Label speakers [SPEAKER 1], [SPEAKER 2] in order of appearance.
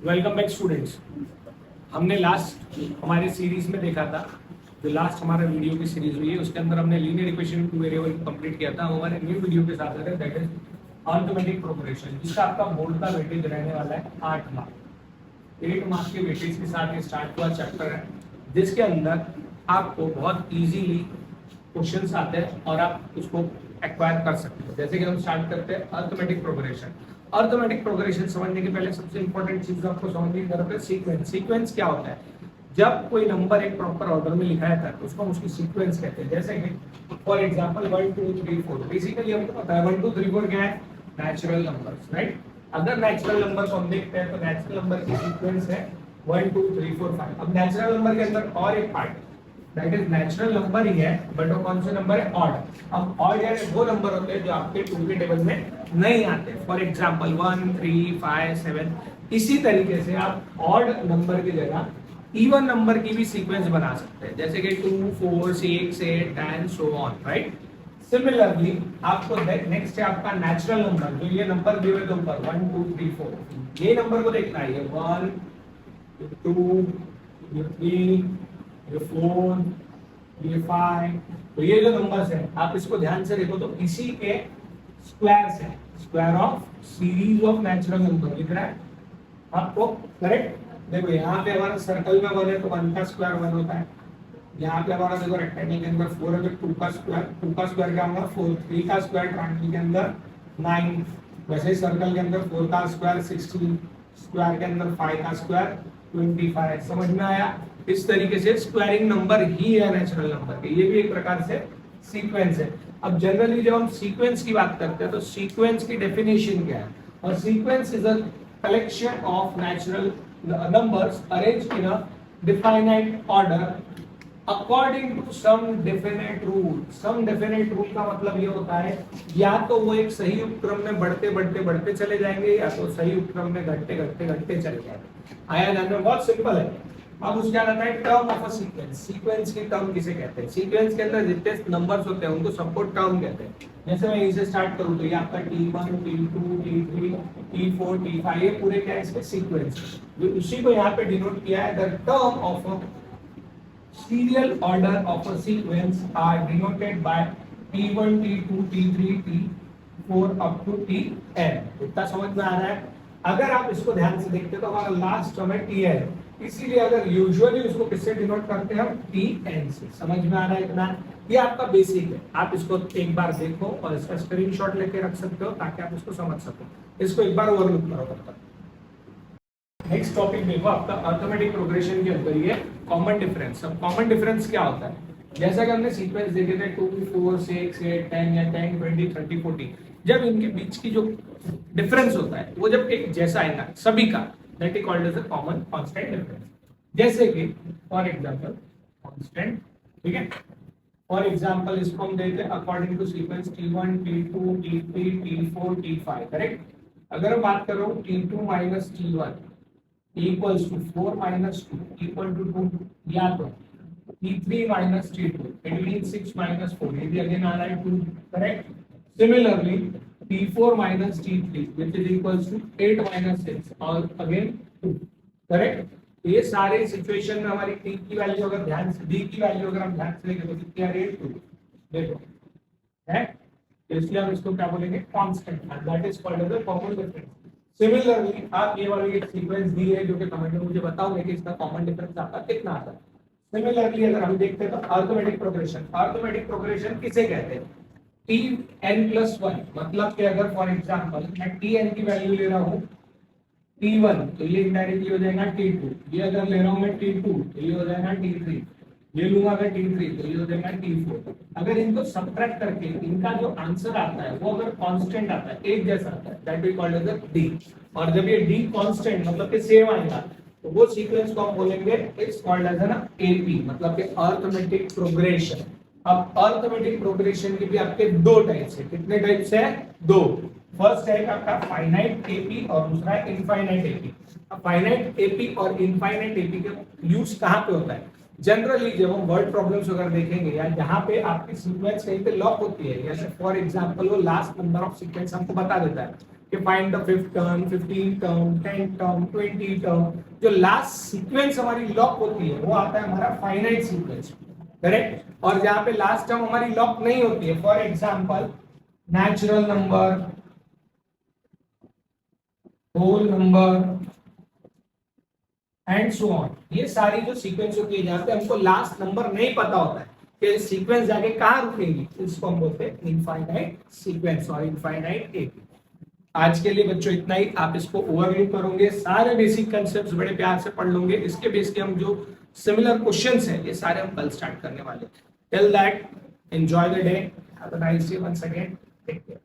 [SPEAKER 1] Welcome back students. हमने last हमारे series में देखा था, जो लास्ट हमारा वीडियो की सीरीज हुई है उसके अंदर हमने linear equation two variable complete किया था। हमारे न्यू वीडियो के साथ है दैट इज अरिथमेटिक प्रोग्रेशन, जिसका आपका बोर्ड का वेटेज रहने वाला है 8 मार्क। 8 मार्क के वेटेज के साथ ये स्टार्ट हुआ चैप्टर है, जिसके अंदर आपको बहुत इजीली क्वेश्चंस आते हैं और आप उसको एक्वायर कर सकते हैं। जैसे कि हम स्टार्ट करते हैं अरिथमेटिक प्रोग्रेशन। अरिथमेटिक प्रोग्रेशन समझने के पहले सबसे इंपॉर्टेंट चीज आपको समझने की जरूरत है सीक्वेंस। सीक्वेंस क्या होता है? जब कोई नंबर एक प्रॉपर ऑर्डर में लिखा जाता है तो उसको हम उसकी सीक्वेंस कहते हैं। जैसे कि फॉर एग्जांपल 1 2 3 4, बेसिकली हमको पता है 1 2 3 4 क्या है? Natural numbers, right. अगर नेचुरल नंबर को हम देखते हैं तो नेचुरल नंबर की सीक्वेंस है 1 2 3 4 5। अब नेचुरल नंबर के अंदर और एक part that is natural number ही है, बट वो कौन से नंबर है? ऑड। अब ऑड यानी वो नंबर होते हैं जो आपके 2 के टेबल में नहीं आते। For example 1 3 5 7। इसी तरीके से आप ऑड नंबर की जगह इवन नंबर की भी सीक्वेंस बना सकते हैं, जैसे कि 2 4 6 8 10 सो ऑन, राइट। सिमिलरली आपको नेक्स्ट है आपका नेचुरल नंबर, जो ये नंबर दिए हुए ऊपर 1 2 3 4, ये नंबर को देखना है। ये 1 2 3 ये 4 ये 5, तो ये जो नंबर्स है आप इसको ध्यान से देखो तो इसी के स्क्वायर्स है। Square of series of natural number लिख रहा है आपको, करेक्ट। देखो यहाँ पे हमारा सर्कल में 1 है तो 1 का स्क्वायर 1 होता है। यहाँ पे हमारा देखो रेक्टेंगल के अंदर 4 है तो 2 का स्क्वायर क्या होगा? 4। 3 का स्क्वायर ट्रायंगल के अंदर 9, वैसे ही सर्कल के अंदर 4 का स्क्वायर 16, स्क्वायर के अंदर 5 का स्क्वायर 25। समझ में आया? इस तरीके से स्क्वायरिंग नंबर ही है नेचुरल नंबर के, ये भी एक प्रकार से सीक्वेंस है। अब जनरली जब हम सीक्वेंस की बात करते हैं तो सीक्वेंस की डेफिनेशन क्या है? और sequence is a collection of natural numbers arranged in a definite order according to some definite rule. Some definite rule का मतलब ये होता है या तो वो एक सही उपक्रम में बढ़ते बढ़ते बढ़ते चले जाएंगे या तो सही उपक्रम में घटते घटते घटते चले जाएंगे। आया ध्यान में? बहुत सिंपल है। अब उसके बाद आता है term of a sequence. Sequence की टर्म किसे कहते हैं? सीक्वेंस के अंदर जितने नंबर्स होते हैं उनको सबको टर्म कहते हैं। जैसे मैं इसे स्टार्ट करूं तो ये आपका T1 T2 T3 T4 T5, ये पूरे क्या है? इसके सीक्वेंस। जो उसी को यहाँ पे डिनोट किया है, the term of a serial order of a sequence are denoted by T1 T2 T3 T4 up to Tn। इतना समझ में आ रहा है? अगर आप इसको ध्यान से देखते तो हमारा लास्ट टर्म है Tn, इसीलिए अगर यूजुअली उसको किससे डिनोट करते हैं हम? Tn से। समझ में आ रहा है इतना? ये आपका बेसिक है, आप इसको एक बार देखो और इसका स्क्रीनशॉट लेके रख सकते हो ताकि आप इसको समझ सको। इसको एक बार ओवरलुक करो तब तक। नेक्स्ट टॉपिक देखो आपका अरिथमेटिक प्रोग्रेशन के अंदर ये कॉमन डिफरेंस। अब कॉमन डिफरेंस क्या होता है? जैसा कि हमने सीक्वेंस देखे थे 2 4 6 8 10 या 10 20 30 40, जब इनके बीच की जो डिफरेंस होता है वो जब एक जैसा आएगा सभी का, that is called as a common constant difference. जैसे कि फॉर एग्जांपल कांस्टेंट, ठीक है। फॉर एग्जांपल इसको हम देते हैं according to sequence T1 T2 T3 T4 T5, correct. अगर हम बात करो T2 minus T1 equals to 4 minus 2 equal to 2, या तो T3 minus T2 it means 6 minus 4, ये भी अगेन आ रहा है 2, correct. Similarly T4 minus T3 which is equals to 8 minus 6 और अगेन 2, करेक्ट। ये सारे सिचुएशन में हमारी T की वैल्यू अगर ध्यान से, D की वैल्यू अगर हम ध्यान से देखें तो कितनी आ रही है? 2, देखो है। इसलिए हम इसको क्या बोलेंगे? Constant, and that is called as a common difference. Similarly आप ये वाली एक सीक्वेंस दी है जो कि कमेंट में मुझे बताओगे कि इसका कॉमन डिफरेंस आपका कितना आता है। सिमिलरली अगर हम देखते हैं तो अरिथमेटिक प्रोग्रेशन। अरिथमेटिक प्रोग्रेशन किसे कहते हैं? Tn+1, मतलब कि अगर फॉर एग्जांपल मैं Tn की वैल्यू ले रहा हूँ T1 तो ये इनडायरेक्टली हो जाएगा T2, ये अगर ले रहा हूँ मैं T2 तो ये हो जाएगा T3, ये लूंगा अगर T3 तो ये हो जाएगा T4। अगर इनको सबट्रैक्ट करके इनका जो आंसर आता है वो अगर कांस्टेंट आता है, एक जैसा आता है, that is called as a D। और जब ये D कांस्टेंट मतलब कि सेम आएगा तो वो सीक्वेंस को हम बोलेंगे it's called as an AP, मतलब कि अरिथमेटिक प्रोग्रेशन। अब अरिथमेटिक प्रोग्रेशन के भी आपके दो टाइप्स है। कितने टाइप्स है? दो। फर्स्ट है आपका फाइनाइट एपी और दूसरा है इनफाइनाइट एपी। अब फाइनाइट एपी और इनफाइनाइट एपी का यूज कहाँ पे होता है? जनरली जब हम वर्ड प्रॉब्लम्स वगैरह देखेंगे या जहाँ पे आपकी सीक्वेंस कहीं पे लॉक होती है, जैसे फॉर एग्जांपल वो लास्ट नंबर ऑफ सीक्वेंस हमको बता देता है कि find the 5th term, 15th term, 10th term, 20 term. जो लास्ट सीक्वेंस हमारी लॉक होती है वो आता है हमारा फाइनाइट सीक्वेंस, करेक्ट। और जहां पे लास्ट टर्म हमारी लॉक नहीं होती है, for example natural number, whole number and so on, ये सारी जो सीक्वेंस होती है जहां पे हमको लास्ट नंबर नहीं पता होता है कि सीक्वेंस जाके कहां रुकेगी, इसको हम बोलते हैं इनफाइनाइट सीक्वेंस और इनफाइनाइट ए। आज के लिए बच्चों इतना ही, आप इसको ओवरव्यू करोगे, सारे बेसिक कंसेप्ट्स बड़े प्यार से पढ़ लोगे, इसके बेस के हम जो सिमिलर क्वेश्चंस हैं ये सारे हम कल स्टार्ट करने वाले हैं। Till that enjoy the day, have a nice day, once again take care.